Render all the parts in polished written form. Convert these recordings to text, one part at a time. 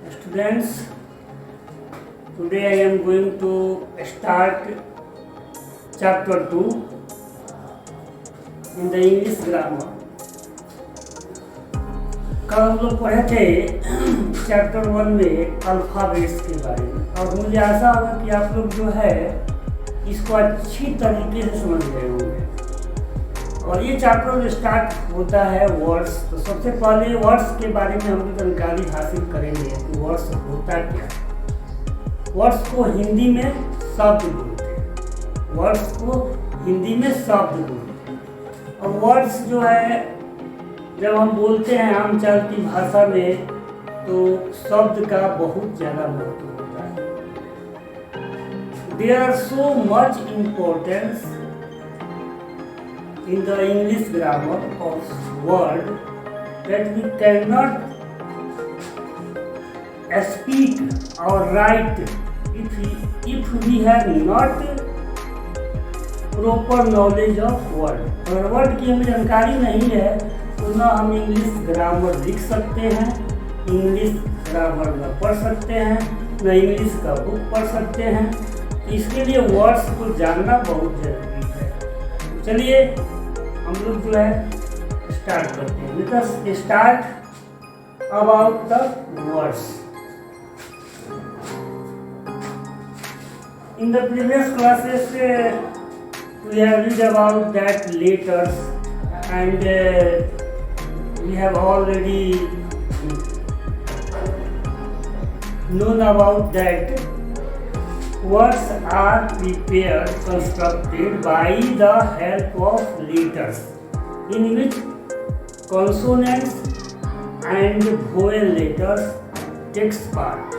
Students, today I am going to start chapter 2 in the English grammar. कल हम लोग पढ़े थे चैप्टर 1 में अल्फ़ाबेट्स के बारे में और मुझे आशा होगा कि आप लोग जो है इसको अच्छी तरीके से समझ गए होंगे। और ये चैप्टर स्टार्ट होता है वर्ड्स। तो सबसे पहले वर्ड्स के बारे में हम जानकारी हासिल करेंगे कि वर्ड्स होता क्या है। वर्ड्स को हिंदी में शब्द बोलते हैं। वर्ड्स को हिंदी में शब्द बोलते हैं। और वर्ड्स जो है जब हम बोलते हैं आम चाल की भाषा में तो शब्द का बहुत ज़्यादा महत्व होता है। There are so much importance in the English grammar of word that we cannot speak or write if we have not proper knowledge of word। अगर वर्ड की हमें जानकारी नहीं है तो ना हम इंग्लिश ग्रामर लिख सकते हैं, इंग्लिश ग्रामर न पढ़ सकते हैं, न इंग्लिश का बुक पढ़ सकते हैं। तो इसके लिए वर्ड्स को जानना बहुत जरूरी है। चलिए हम लोग जो है स्टार्ट करते हैं। Let's start about the words. In the previous classes we have read about that letters and we have already known about that words are prepared, constructed by the help of letters, in which consonants and vowel letters takes part।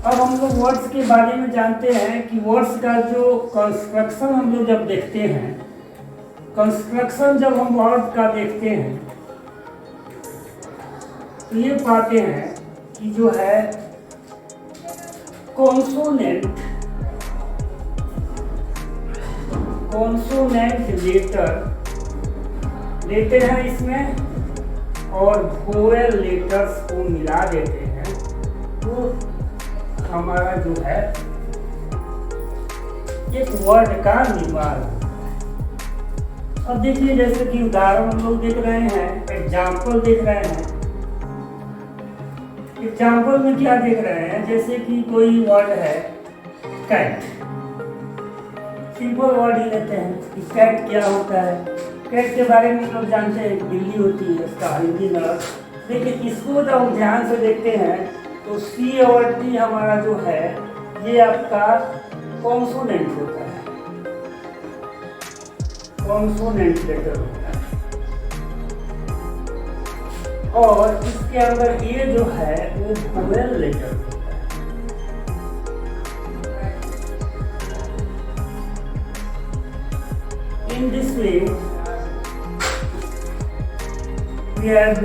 अब हम लोग words के बारे में जानते हैं कि words का जो कंस्ट्रक्शन हम लोग जब देखते हैं, कंस्ट्रक्शन जब हम वर्ड का देखते हैं तो ये पाते हैं कि जो है कॉन्सोनेंट लेटर हैं इसमें और वोवेल लेटर्स को मिला देते हैं तो हमारा जो है एक वर्ड का निर्माण। अब देखिए जैसे कि उदाहरण हम लोग देख रहे हैं, एग्जाम्पल देख रहे हैं। एग्जाम्पल में क्या देख रहे हैं, जैसे कि कोई वर्ड है कैट। सिंपल वर्ड ही लेते हैं कि कैट क्या होता है। कैट के बारे में लोग जानते हैं बिल्ली होती है, इसका हिंदी में। लेकिन इसको जब हम ध्यान से देखते हैं तो सी और टी हमारा जो है ये आपका कॉन्सोनेंट होता है, कॉन्सोनेंट लेटर होता है। और इसके अंदर ये जो है वो वोवेल लेटर होता है। In this way we have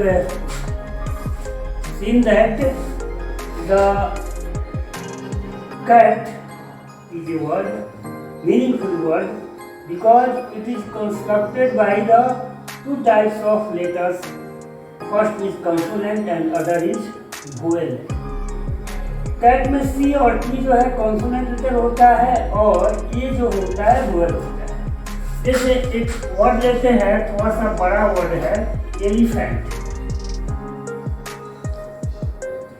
seen that the cat is a word, meaningful word, because it is constructed by the two types of letters. First is consonant and other is vowel। Cat में c और T जो है consonant letter होता है और ये जो होता है वोवेल होता है। जैसे एक वर्ड लेते हैं, थोड़ा सा बड़ा वर्ड है एलिफेंट।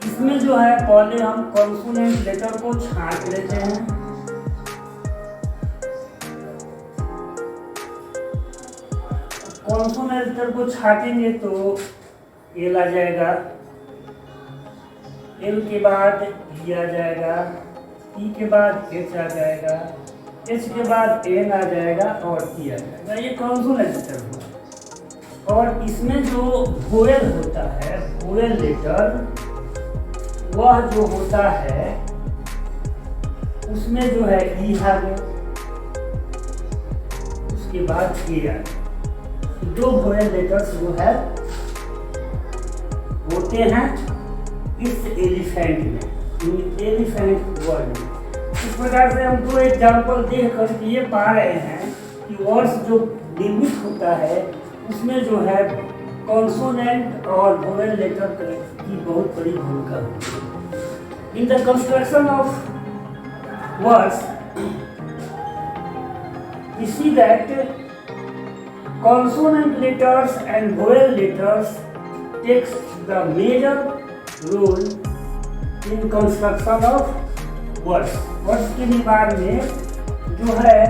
इसमें जो है पहले हम कॉन्सोनेंट लेटर को छांट लेते हैं। कॉन्सोनेंट लेटर को छाटेंगे तो एल आ जाएगा, एल के बाद ई आ जाएगा, ई के बाद एच आ जाएगा, एच के बाद एन आ जाएगा और टी आ जाएगा। ये कॉन्सोनेंट लेटर हुआ। और इसमें जो वोवेल होता है, वोवेल लेटर, वह जो होता है उसमें जो है ई आ गया, उसके बाद ए आ गया। दो वोवेल लेटर्स जो है होते हैं इस एलिफेंट में, एलिफेंट वर्ड में। इस प्रकार से हम दो एग्जाम्पल देख कर ये पा रहे हैं कि वर्ड्स जो निर्मित होता है उसमें जो है कॉन्सोनेंट और वोवेल लेटर की बहुत बड़ी भूमिका होती है in the construction of words. We see that consonant letters and vowel letters takes the major role in construction of words। Words के निर्माण में जो है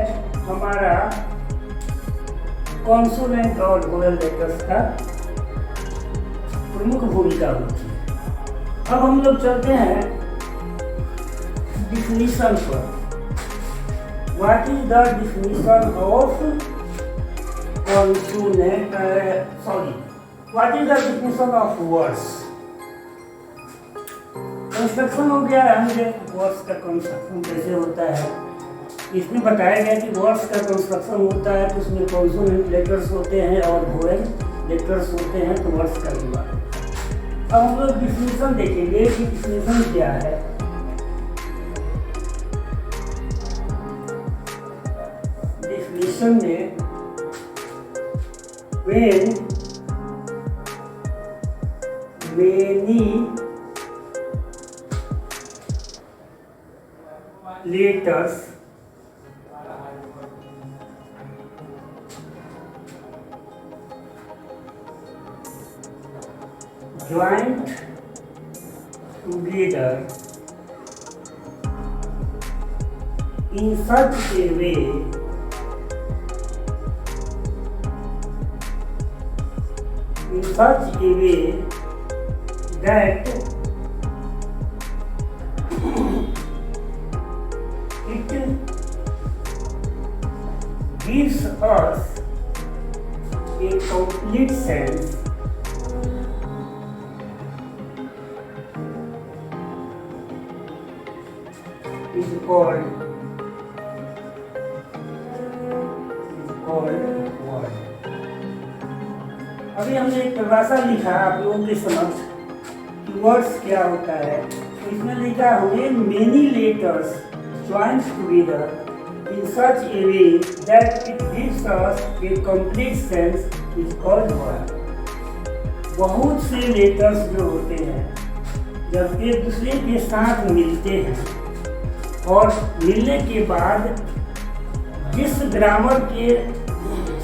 हमारा कॉन्सोनेंट और वोवेल लेटर्स का प्रमुख भूमिका होती है। अब हम लोग चलते हैं डिफिनीशन पर। What is the definition of consonant? What is the definition of words? Construction हो गया हमने वर्ड्स का कंस्ट्रक्शन कैसे होता है। इसमें बताया गया कि वर्ड्स का कंस्ट्रक्शन होता है तो उसमें कॉन्सोनेंट लेटर्स होते हैं और वोवेल लेटर्स होते हैं तो वर्ड्स का निर्माण। अब हम लोग डिफिनीशन देखेंगे कि डिफिनीशन क्या है। में when many letters joined together in such a way that it gives us a complete sense is called word। अभी हमने एक परिभाषा लिखा आप लोगों के समक्ष कि वर्ड्स क्या होता है। तो इसमें लिखा हुए many letters join together in such A way that it gives us A complete sense is called word. बहुत से लेटर्स जो होते हैं जब एक दूसरे के साथ मिलते हैं और मिलने के बाद जिस ग्रामर के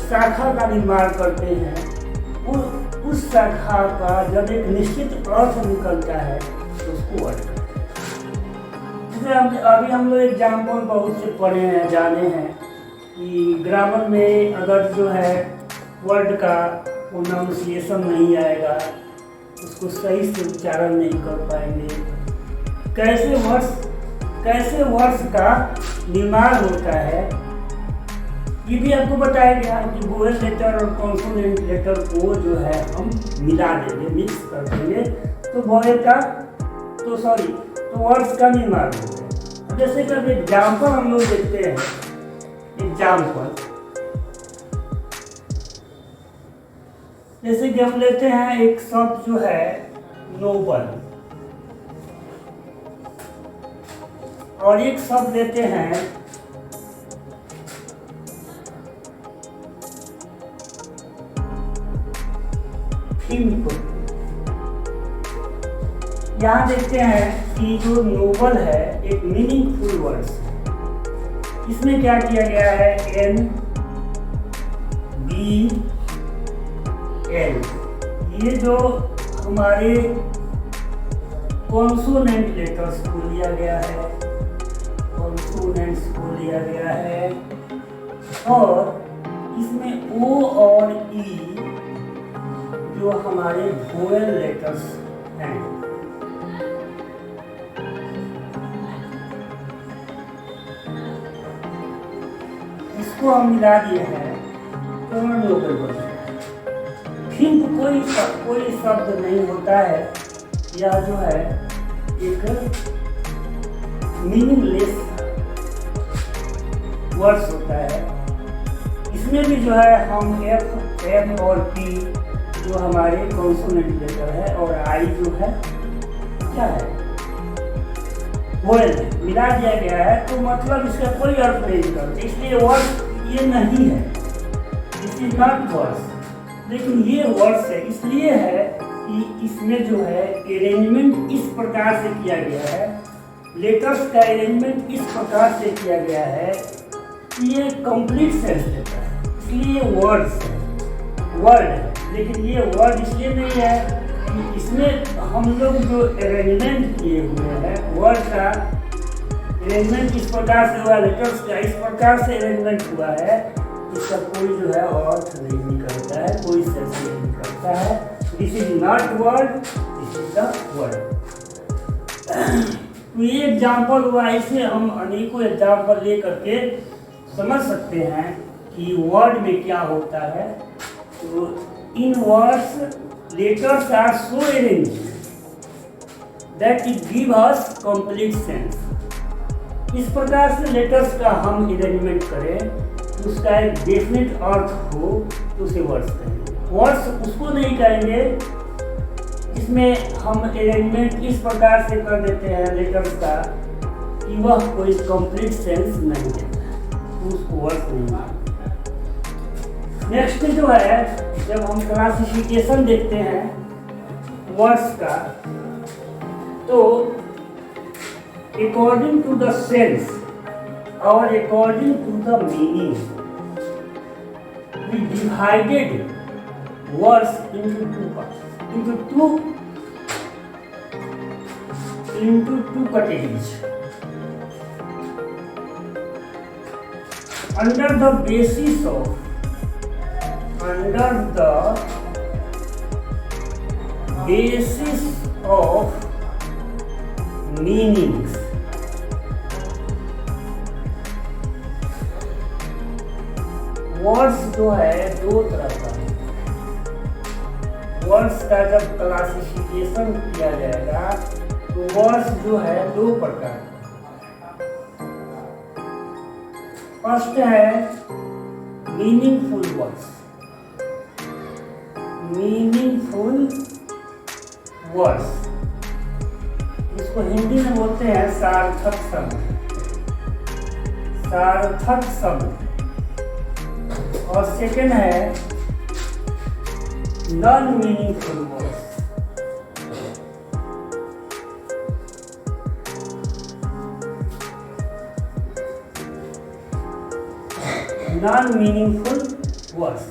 शाखा का निर्माण करते हैं उस शाखा का जब एक निश्चित अर्थ निकलता है तो उसको वर्ड कहते हैं। जैसे अभी हम लोग एग्जाम्पल बहुत से पढ़े हैं जाने हैं कि ग्रामर में अगर जो है वर्ड का प्रोनाउंसिएशन नहीं आएगा उसको सही से उच्चारण नहीं कर पाएंगे। कैसे वर्ड्स का निर्माण होता है ये भी आपको बताया गया कि वोवेल लेटर और कॉन्सोनेंट लेटर को जो है हम मिला देंगे, मिक्स कर देंगे तो वर्ड्स का निर्माण होगा। जैसे कि एग्जाम्पल हम लोग देखते हैं। एग्जाम्पल जैसे कि हम लेते हैं एक शब्द जो है नोबल और एक शब्द लेते हैं यहाँ देखते हैं कि जो नोबल है एक मीनिंगफुल वर्ड्स है। इसमें क्या किया गया है NBL ये जो हमारे कॉन्सोनेंट लेटर्स को लिया गया है, कॉन्सोनेंट्स को लिया गया है और इसमें O और E जो हमारे वोवेल लेटर्स हैं। इसको हम मिला दिए हैं तो नोबल बन गया। फिर कोई शब्द नहीं होता है या जो है एक मीनिंगलेस वर्ड्स होता है। इसमें भी जो है हम F, M और P जो हमारे कॉन्सोनेंट लेटर है और आई जो है क्या है वोवेल मिला दिया गया है तो मतलब इसका कोई अर्थ नहीं निकलता। इसलिए वर्ड ये नहीं है, इट इज नॉट वर्ड्स। लेकिन ये वर्ड्स है इसलिए है कि इसमें जो है अरेंजमेंट इस प्रकार से किया गया है, लेटर्स का अरेंजमेंट इस प्रकार से किया गया है कि ये कंप्लीट सेंस देता है, इसलिए वर्ड्स है, वर्ड है। लेकिन ये वर्ड इसलिए नहीं है कि इसमें हम लोग जो अरेंजमेंट किए हुए हैं, वर्ड का अरेंजमेंट इस प्रकार से हुआ, लेटर्स का इस प्रकार से अरेंजमेंट हुआ है, इसका कोई जो है अर्थ नहीं निकलता है, कोई सेंस नहीं निकलता है। This is not word, this is the word. तो ये एग्जाम्पल हुआ, इसे हम अनेकों एग्जाम्पल ले करके समझ सकते हैं कि वर्ड में क्या होता है। तो in words letters are so arranged that it give us complete sense. इस प्रकार से लेटर्स का हम अरेंजमेंट करें, उसका एक डेफिनेट अर्थ हो, तो उसे वर्ड्स कहेंगे। वर्ड्स उसको नहीं कहेंगे इसमें हम अरेंजमेंट इस प्रकार से कर देते हैं लेटर्स का कि वह कोई कंप्लीट सेंस नहीं देता है, तो उसको वर्ड्स नहीं मानते। नेक्स्ट जो है, जब हम क्लासिफिकेशन देखते हैं वर्ड्स का, तो अकॉर्डिंग टू द सेंस और according to the meaning we divided words into two categories. Under the basis of meanings, words जो है दो तरह का है। वर्ड्स का जब क्लासिफिकेशन किया जाएगा तो वर्ड्स जो है दो प्रकार का। फर्स्ट है मीनिंगफुल वर्ड्स। मीनिंगफुल वर्ड्स, इसको हिंदी में बोलते हैं सार्थक शब्द। सार्थक शब्द। और सेकेंड है non meaningful words. Non meaningful words,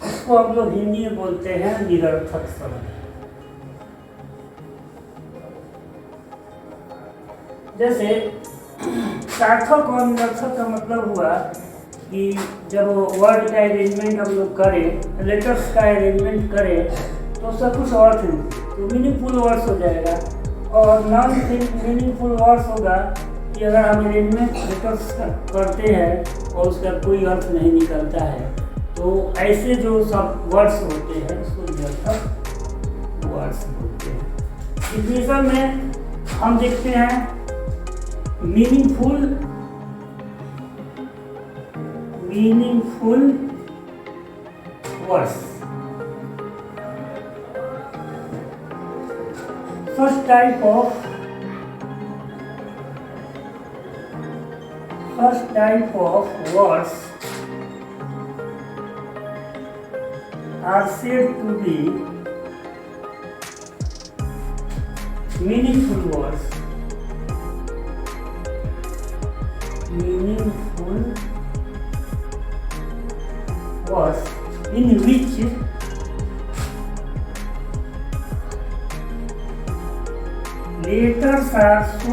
इसको हम लोग हिंदी में बोलते हैं निरर्थक शब्द। जैसे सार्थक और निरर्थक का मतलब हुआ कि जब वर्ड का अरेंजमेंट हम लोग करें, लेटर्स का अरेंजमेंट करें, तो सब कुछ अर्थ नहीं, तो मीनिंगफुल वर्ड्स हो जाएगा। और नॉन मीनिंगफुल वर्ड्स होगा कि अगर हम अरेंजमेंट लेटर्स करते हैं और उसका कोई अर्थ नहीं निकलता है, तो ऐसे जो सब वर्ड्स होते हैं उसको निरर्थक वर्ड्स बोलते हैं। डिफिनेशन में हम देखते हैं meaningful words. Such type of words are said to be meaningful words. Meaningful words in which letters are so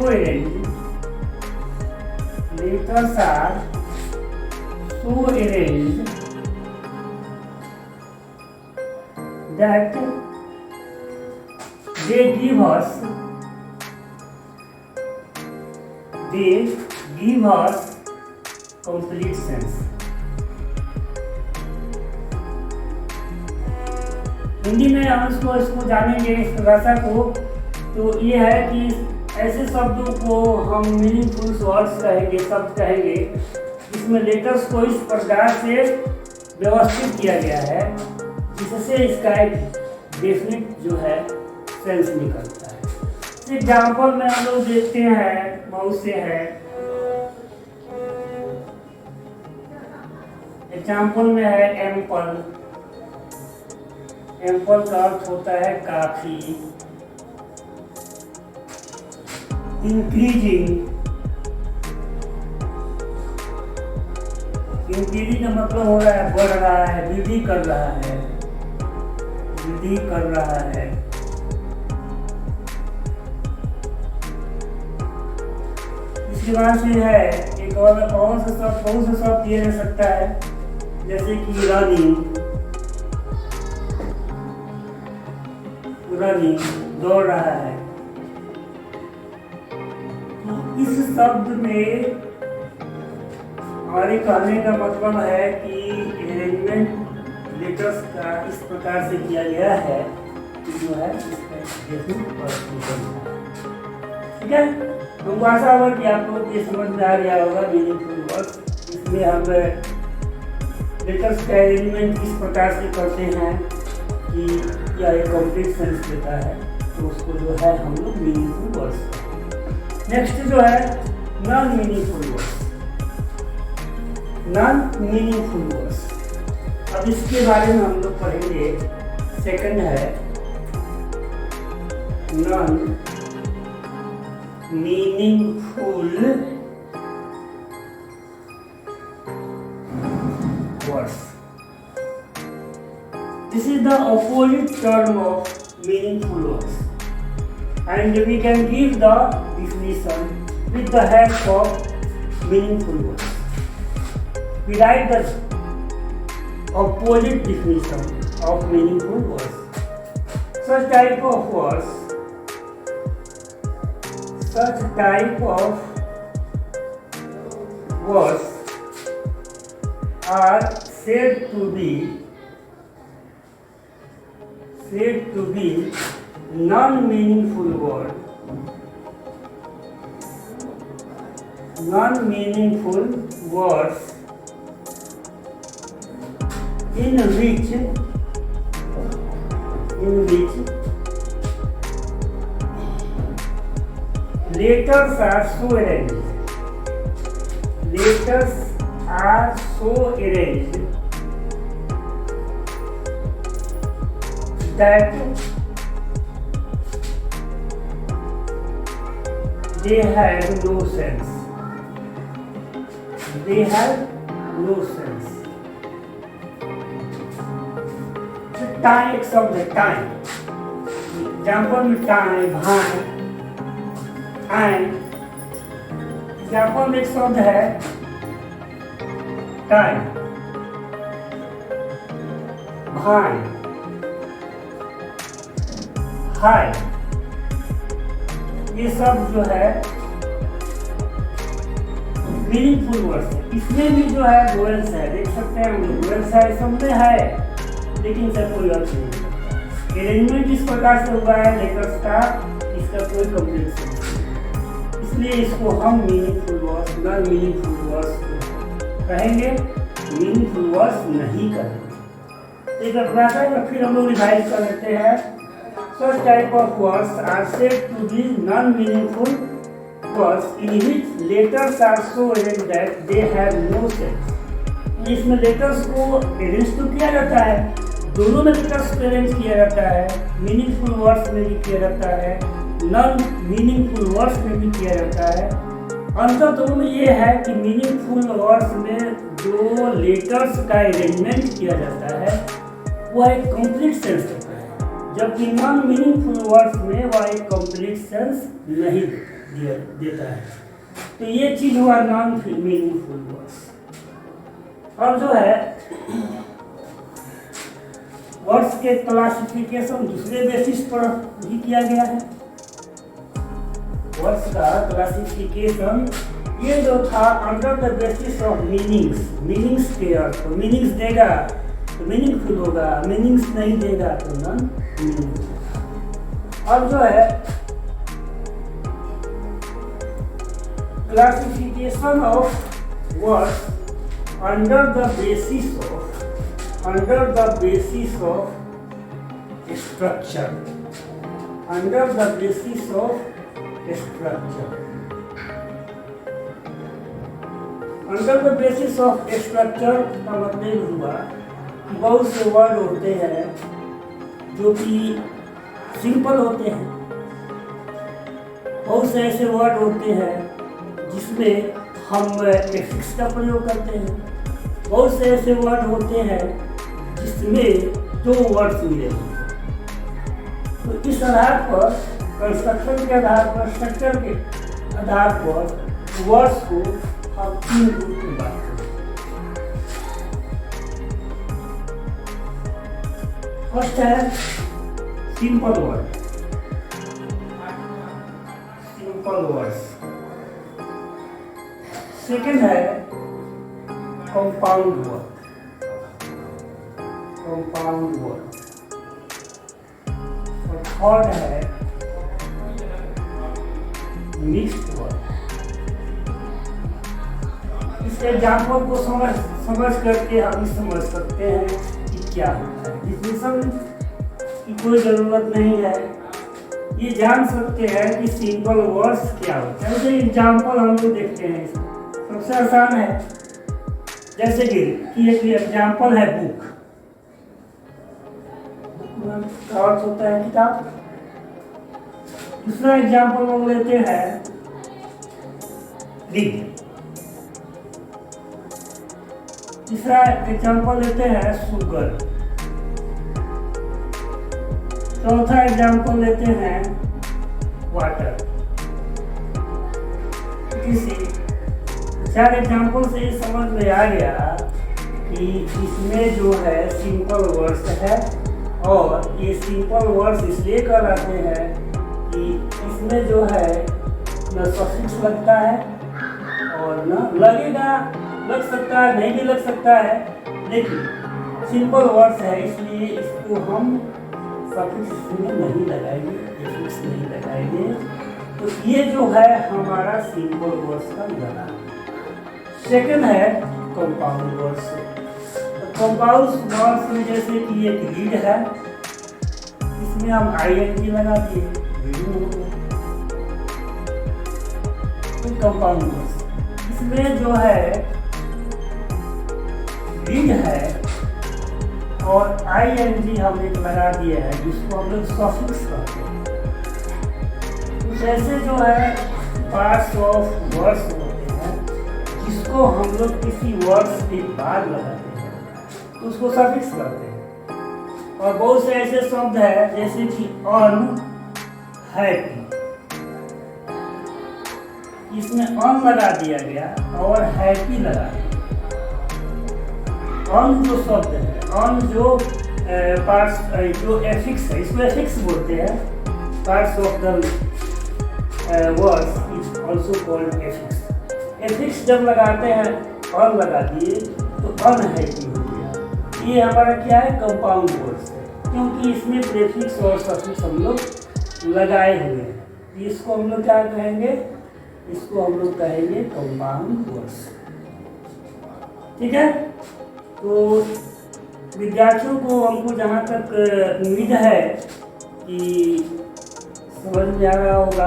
arranged that they give us complete sense. Hindi में हम इसको जानेंगे, इस भाषा को, तो ये है कि ऐसे शब्दों को हम मीनिंगफुल वर्ड्स कहेंगे, शब्द कहेंगे, जिसमें लेटर्स को इस प्रकार से व्यवस्थित किया गया है जिससे इसका एक डेफिनेट जो है सेंस निकलता है। एग्जाम्पल में हम लोग देखते हैं, बहुत से हैं। एग्जाम्पल में है एम्पल, एम्पल का अर्थ होता है काफी, इंक्रीजिंग, इंक्रीजिंग का मतलब हो रहा है बढ़ रहा है, वृद्धि कर रहा है, वृद्धि कर रहा है। इसके बाद से है एक और बहुत से शब्द दिया जा सकता है, जैसे कि रनिंग, रनिंग दौड़ रहा है। तो इस शब्द में हमारे कहने का मतलब है कि अरेंजमेंट लेटर्स का इस प्रकार से किया गया है कि जो है ठीक है। हमको आशा होगा कि आप लोग ये समझ में आ गया होगा मीनिंगफुल वर्ड्स। इसमें हम लेटर्स का अरेंजमेंट इस प्रकार से करते हैं कि यह एक कंप्लीट सेंस देता है, तो उसको जो है हम लोग मीनिंगफुल वर्ड्स। नेक्स्ट जो है non meaningful words, non meaningful words. अब इसके बारे में हम लोग पढ़ेंगे। सेकंड है non meaningful words. This is the opposite term of meaningful words, and we can give the definition with the help of meaningful words. We write the opposite definition of meaningful words. Such type of words are said to be non-meaningful words. Non-meaningful words in which letters are so arranged that they have no sense. Time, एक शब्द है time, example में time, भाई, and example में एक शब्द है time, भाई, हाय। ये सब जो है मीनिंगफुल वर्ड्स है। इसमें भी जो है वोवेल्स है, देख सकते हैं हम लोग वोवेल्स है, सब में है, लेकिन इसका कोई अर्थ नहीं। अरेंजमेंट इस प्रकार से हुआ है लेटर्स का, इसका कोई कंप्लीट नहीं, इसलिए इसको हम meaningful words, non meaningful words कहेंगे, मीनिंगफुल वर्ड्स नहीं कहेंगे। एक बार फिर हम लोग रिवाइज कर लेते हैं। Such type of words are said to be non-meaningful words in which letters are so arranged that they have no sense. इसमें लेटर्स को अरेंज तो किया जाता है, दोनों में लेटर्स को अरेंज किया जाता है, मीनिंगफुल वर्ड्स में भी किया जाता है, नॉन मीनिंगफुल वर्ड्स में भी किया जाता है। अंतर दोनों में ये है कि मीनिंगफुल वर्ड्स में जो लेटर्स का अरेंजमेंट किया जाता है वह एक कंप्लीट सेंस देता है, जबकि नॉन मीनिंगफुल वर्ड्स में वह एक कंप्लीट सेंस नहीं देता है। तो ये चीज हुआ नॉन मीनिंगफुल वर्ड्स। और जो है वर्ड्स के क्लासिफिकेशन दूसरे बेसिस पर भी किया गया है। वर्ड्स का क्लासिफिकेशन ये जो था under the basis of meanings के अर्थ, मीनिंग्स देगा तो मीनिंगफुल होगा, मीनिंग्स नहीं देगा तो नॉन मीनिंगफुल। अब जो है classification of words under the basis of structure, under the basis of structure, under the basis of structure का मतलब हुआ कि बहुत से वर्ड होते हैं जो कि सिंपल होते हैं। बहुत से ऐसे वर्ड होते हैं जिसमें हम एफिक्स का प्रयोग करते हैं। बहुत से ऐसे वर्ड होते हैं जिसमें दो वर्ड्स मिले होते हैं। तो इस आधार पर, कंस्ट्रक्शन के आधार पर, स्ट्रक्चर के आधार पर वर्ड्स को हम 3 ग्रुप में बांटते हैं। फर्स्ट है simple word, simple words. Second है कंपाउंड वर्ड, कंपाउंड वर्ड। और थर्ड है मिक्स्ड वर्ड। इस एग्जाम्पल को समझ करके हम समझ सकते हैं कि क्या होता है। डिफिनेशन की कोई ज़रूरत नहीं है, ये जान सकते हैं कि सिंपल वर्ड्स क्या होता है। जैसे एग्जाम्पल हम लोग देखते हैं, सबसे आसान है। जैसे कि एक एग्जाम्पल है बुक, का अर्थ होता है किताब। दूसरा एग्जाम्पल हम लेते हैं रीड। तीसरा एग्जाम्पल लेते हैं शुगर। चौथा एग्जाम्पल लेते हैं वाटर। किसी 4 एग्जाम्पल से ये समझ में आ गया कि इसमें जो है सिंपल वर्ड्स है, और ये सिंपल वर्ड्स इसलिए कहलाते हैं कि इसमें जो है न सफिक्स लगता है और न लगेगा, लग सकता है, नहीं भी लग सकता है, लेकिन सिंपल वर्ड्स है इसलिए इसको हम सफिक्स में नहीं लगाएंगे, एफिक्स नहीं लगाएंगे। तो ये जो है हमारा सिंपल वर्ड्स का उदाहरण। सेकेंड है कंपाउंड वर्ड्स। कंपाउंड वर्ड्स में जैसे कि एक रीड है, इसमें हम आईएनजी लगा दिए, रीडिंग हो गया। कंपाउंड वर्ड्स इसमें जो है रीड है और आईएनजी हम एक लगा दिया है, जिसको हम लोग सफिक्स कहते हैं। कुछ ऐसे जो है पार्ट्स ऑफ वर्ड्स होते हैं जिसको हम लोग किसी वर्ड्स के बाद लगाते हैं, तो उसको सफिक्स कहते हैं। और बहुत से ऐसे शब्द है जैसे कि अनहैप्पी, इसमें अन लगा दिया गया और हैप्पी लगा दिया। अन जो शब्द है, अन जो पार्ट्स जो एफिक्स है, इसको एफिक्स बोलते हैं। Parts of the words is also called affix. Affix जब लगाते हैं, अन लगा दिए तो अनहैप्पी हो गया। ये हमारा क्या है, कंपाउंड वर्ड्स है, क्योंकि इसमें प्रीफिक्स और सफिक्स हम लोग लगाए हुए हैं। इसको हम लोग क्या कहेंगे, इसको हम लोग कहेंगे कंपाउंड वर्ड्स। ठीक है, तो विद्यार्थियों को हमको जहाँ तक उम्मीद है कि समझ में आ रहा होगा।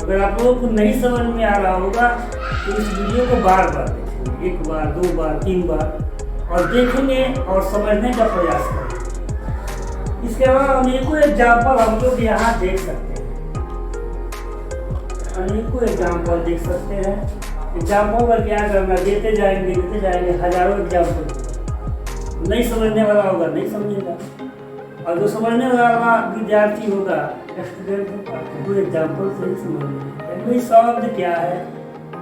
अगर आप लोगों को नहीं समझ में आ रहा होगा तो इस वीडियो को बार बार देखेंगे, 1 बार, 2 बार, 3 बार, और देखेंगे और समझने का प्रयास करेंगे। इसके अलावा अनेकों एग्जाम्पल हम लोग यहाँ देख सकते हैं, अनेकों एग्जाम्पल देख सकते हैं। एग्जाम्पल पर क्या करना, देते जाएंगे, हजारों एग्जाम्पल। नहीं समझने वाला होगा नहीं समझेगा, और जो समझने वाला विद्यार्थी होगा, स्टूडेंट होगा, वो एग्जाम्पल से ही समझेगा। शब्द क्या है,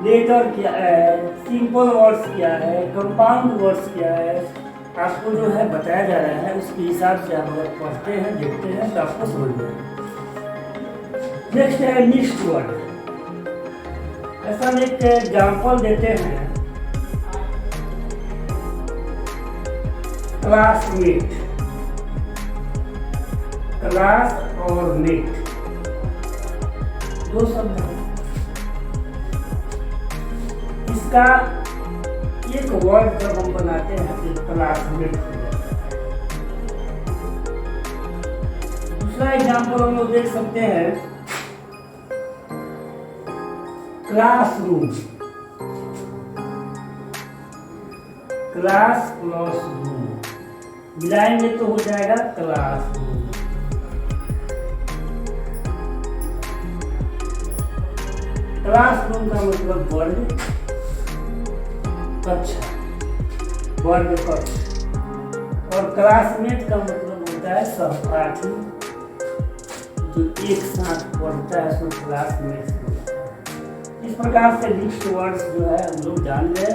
लेटर क्या है, सिंपल वर्ड्स क्या है, कंपाउंड वर्ड्स क्या है, आपको जो है बताया जा रहा है। उसके हिसाब से आप अगर पढ़ते हैं, देखते हैं तो आपको समझ में आएगा। नेक्स्ट है मिक्स्ड वर्ड। ऐसा एक एग्जाम्पल देते हैं, क्लासमेट। क्लास और मेट दो शब्द हैं। इसका एक वर्ड जब हम बनाते हैं तो क्लासमेट हो जाता है। दूसरा एग्जाम्पल हम लोग देख सकते हैं, क्लासरूम। क्लास प्लस रूम, मिलाएंगे तो हो जाएगा क्लासरूम। क्लासरूम का मतलब वर्ग कक्षा, वर्ग कक्ष। और क्लासमेट का मतलब होता है सहपाठी, जो एक साथ पढ़ता है, सो क्लासमेट होता है। इस प्रकार से मिक्स्ड वर्ड्स जो है हम लोग जान गए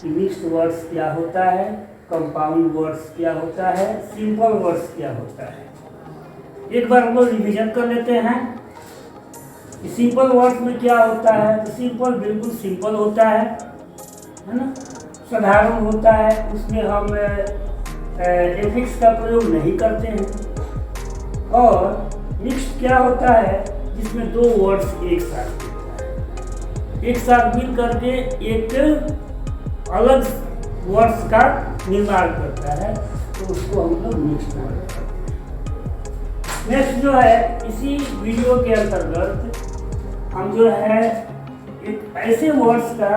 कि मिक्स्ड वर्ड्स क्या होता है, कंपाउंड वर्ड्स क्या होता है, सिंपल वर्ड्स क्या होता है। एक बार हम लोग रिविजन कर लेते हैं कि सिंपल वर्ड्स में क्या होता है। तो सिंपल बिल्कुल सिंपल होता है ना, साधारण होता है, उसमें हम एफिक्स का प्रयोग नहीं करते हैं। और मिक्स्ड क्या होता है, जिसमें दो वर्ड्स एक साथ होता है, एक साथ मिल करके एक अलग वर्ड्स का निर्माण करता है, तो उसको हम लोग मिक्स्ड वर्ड करते हैं। नेक्स्ट जो है, इसी वीडियो के अंतर्गत हम जो है एक ऐसे वर्ड्स का,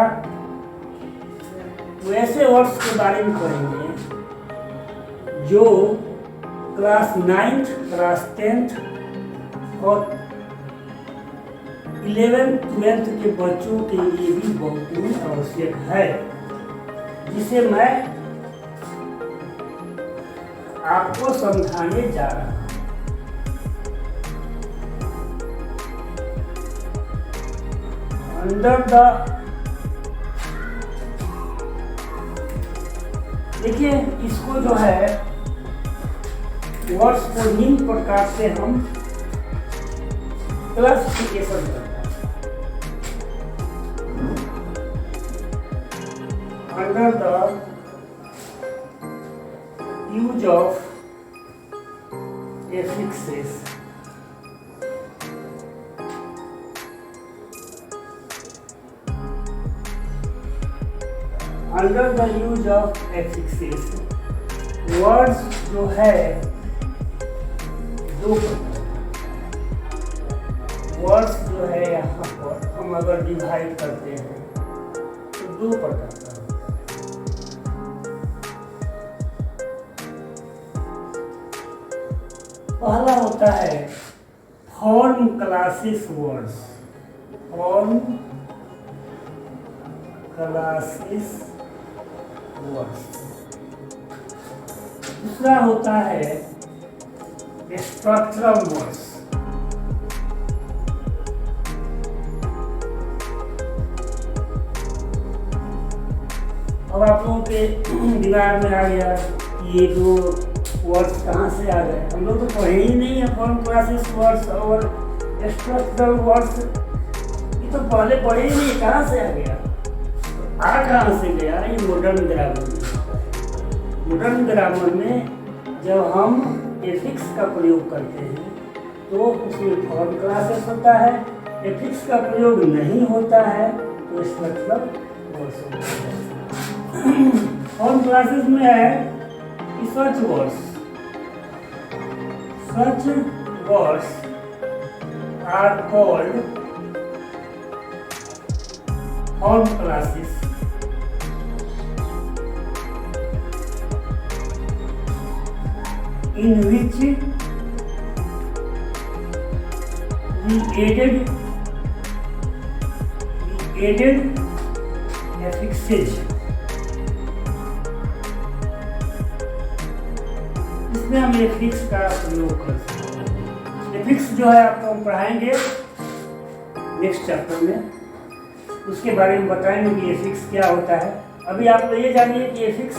वैसे वर्ड्स के बारे में पढ़ेंगे जो क्लास 9th, क्लास 10th और 11th, 12th के बच्चों के लिए भी बहुत ही आवश्यक है, जिसे मैं आपको समझाने जा रहा हूं। अंडर द, देखिए इसको जो है वर्ड्स को निम्न प्रकार से हम क्लासिफिकेशन करते हैं। Under the use of एफिक्सेस, under the use of एफिक्सेस words जो है दो वर्ड्स जो है यहाँ पर हम अगर डिवाइड करते हैं तो दो प्रकार का होता है। पहला होता है form classes words, form classes words. दूसरा होता है स्ट्रक्चरल वर्ड्स। अब आप लोगों के दिमाग में आ गया ये दो वर्ड्स कहाँ से आ गए। हम लोग तो पढ़े ही नहीं है फॉर्म क्लासेस वर्ड्स और स्ट्रक्चरल वर्ड्स, ये तो पहले पढ़े ही नहीं, कहाँ से आ गया, आ कहाँ से गया। ये मॉडर्न ग्रामर में, मॉडर्न ग्रामर में जब हम एफिक्स का प्रयोग करते हैं तो उसमें फॉर्म क्लासेस होता है, एफिक्स का प्रयोग नहीं होता है तो स्ट्रक्चरल वर्ड्स होता है। फॉर्म क्लासेस में है कि such words are called form classes in which we added affixes। इसमें हम एफिक्स का प्रयोग कर सकते हैं। एफिक्स जो है आपको हम पढ़ाएंगे नेक्स्ट चैप्टर में, उसके बारे में बताएंगे कि एफिक्स क्या होता है। अभी आप लोग ये जानिए कि एफिक्स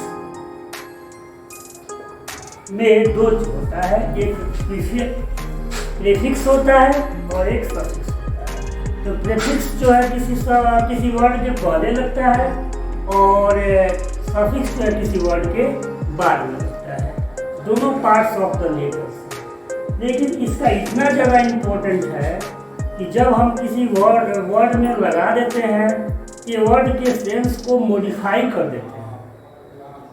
में दो होता है, एक प्रीफिक्स होता है और एक सफिक्स होता है। तो प्रीफिक्स जो है किसी वर्ड के पहले लगता है और सफिक्स जो है किसी वर्ड के बाद में लगता है, दोनों पार्ट्स ऑफ द लेटर्स। लेकिन इसका इतना ज़्यादा इम्पोर्टेंट है कि जब हम किसी वर्ड में लगा देते हैं, ये वर्ड के सेंस को मॉडिफाई कर देते हैं,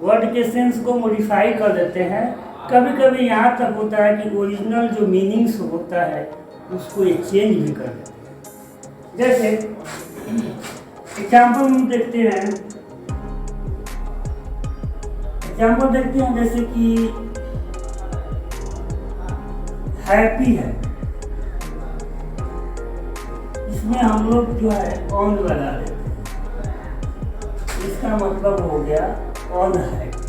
वर्ड के सेंस को मॉडिफाई कर देते हैं। कभी कभी यहाँ तक होता है कि ओरिजिनल जो मीनिंग्स होता है उसको ये चेंज भी कर देते हैं। जैसे एग्जाम्पल हम देखते हैं, जैसे कि हैप्पी है, इसमें हम लोग जो है ऑन लगा देते हैं, इसका मतलब हो गया ऑन हैप्पी।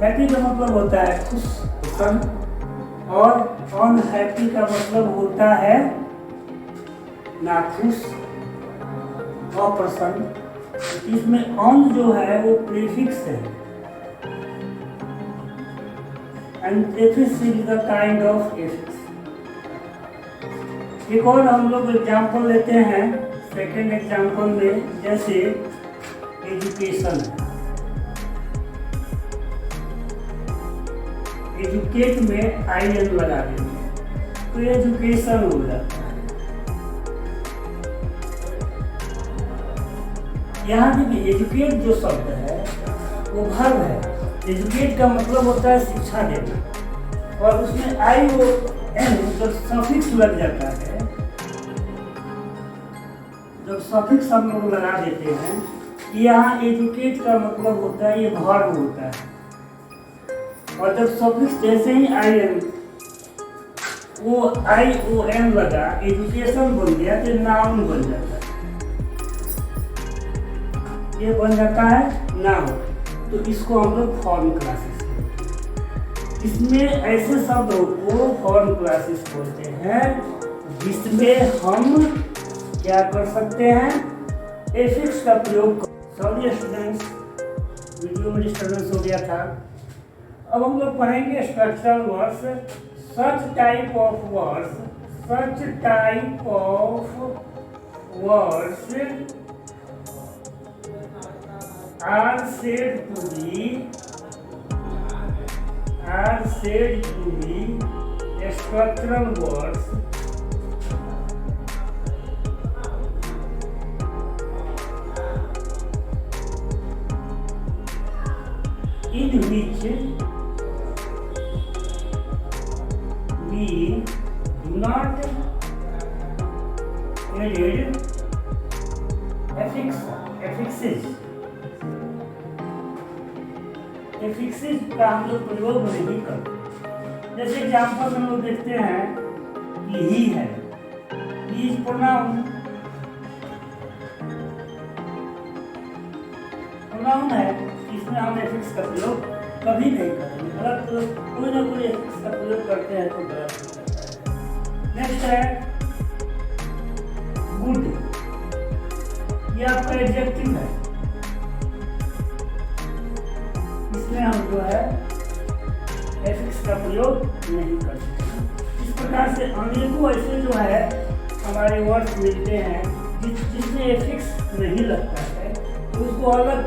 हैप्पी का मतलब होता है खुश, प्रसन्न, और अनहैप्पी का मतलब होता है नाखुश, अप्रसन्न। इसमें ऑन जो है वो प्रीफिक्स है, and prefix is the kind of affix. एक और हम लोग एग्जाम्पल लेते हैं सेकेंड एग्जाम्पल में, जैसे एजुकेशन है, एजुकेट में IN लगा देंगे तो एजुकेशन हो जाता है। यहाँ देखिए एजुकेट जो शब्द है वो वर्ब है। एजुकेट का मतलब होता है शिक्षा देना, और उसमें ION जब सफिक्स लग जाता है, जब सफिक्स हम लोग लगा देते हैं, यहाँ एजुकेट का मतलब होता है ये वर्ब होता है, और जब सफिक्स जैसे ही IN वो ION लगा, एजुकेशन बन गया तो नाउन बन जाता है, ये बन जाता है नाउन। तो इसको हम लोग फॉर्म क्लासेस बोलते हैं। इसमें ऐसे शब्दों को फॉर्म क्लासेस बोलते हैं जिसमें हम क्या कर सकते हैं, एफिक्स का प्रयोग। सॉरी स्टूडेंट्स, वीडियो में डिस्टर्बेंस हो गया था। अब हम लोग पढ़ेंगे structural words. Such type of words, such type of words are said to be structural words in which we do not add affixes। एफिक्सेस का हम लोग प्रयोग नहीं करते। जैसे एग्जाम्पल हम लोग देखते हैं कि ही है, ही इज प्रोनाउन, प्रोनाउन है, इसमें हम एफिक्स का प्रयोग कभी नहीं करेंगे। गलत कोई ना कोई एफिक्स का प्रयोग करते हैं तो गलत हो जाता है। नेक्स्ट है गुड, ये आपका एडजेक्टिव है, इसमें हम जो है एफिक्स का प्रयोग नहीं कर सकते। इस प्रकार से अनेकों ऐसे जो है हमारे वर्ड्स मिलते हैं जिसमें एफिक्स नहीं लगता है, तो उसको अलग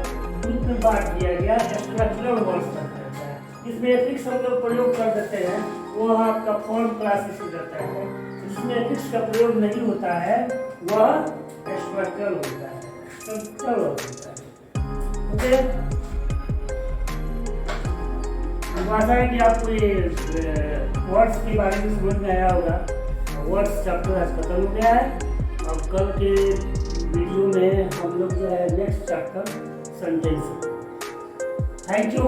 रूप में बांट दिया गया, स्ट्रक्चरल वर्ड्स कहता है। इसमें एफिक्स हम लोग प्रयोग कर देते हैं, वो आपका फॉर्म क्लासेस हो जाता है। जिसमें एफिक्स का प्रयोग नहीं होता है वह स्ट्रक्चरल होता है, स्ट्रक्चरल होता है। ओके, आशा है कि आपको ये वर्ड्स के बारे में समझ में आया होगा। वर्ड्स चैप्टर आज खत्म हो गया है। अब कल के वीडियो में हम लोग जो है next chapter sentence. Thank you.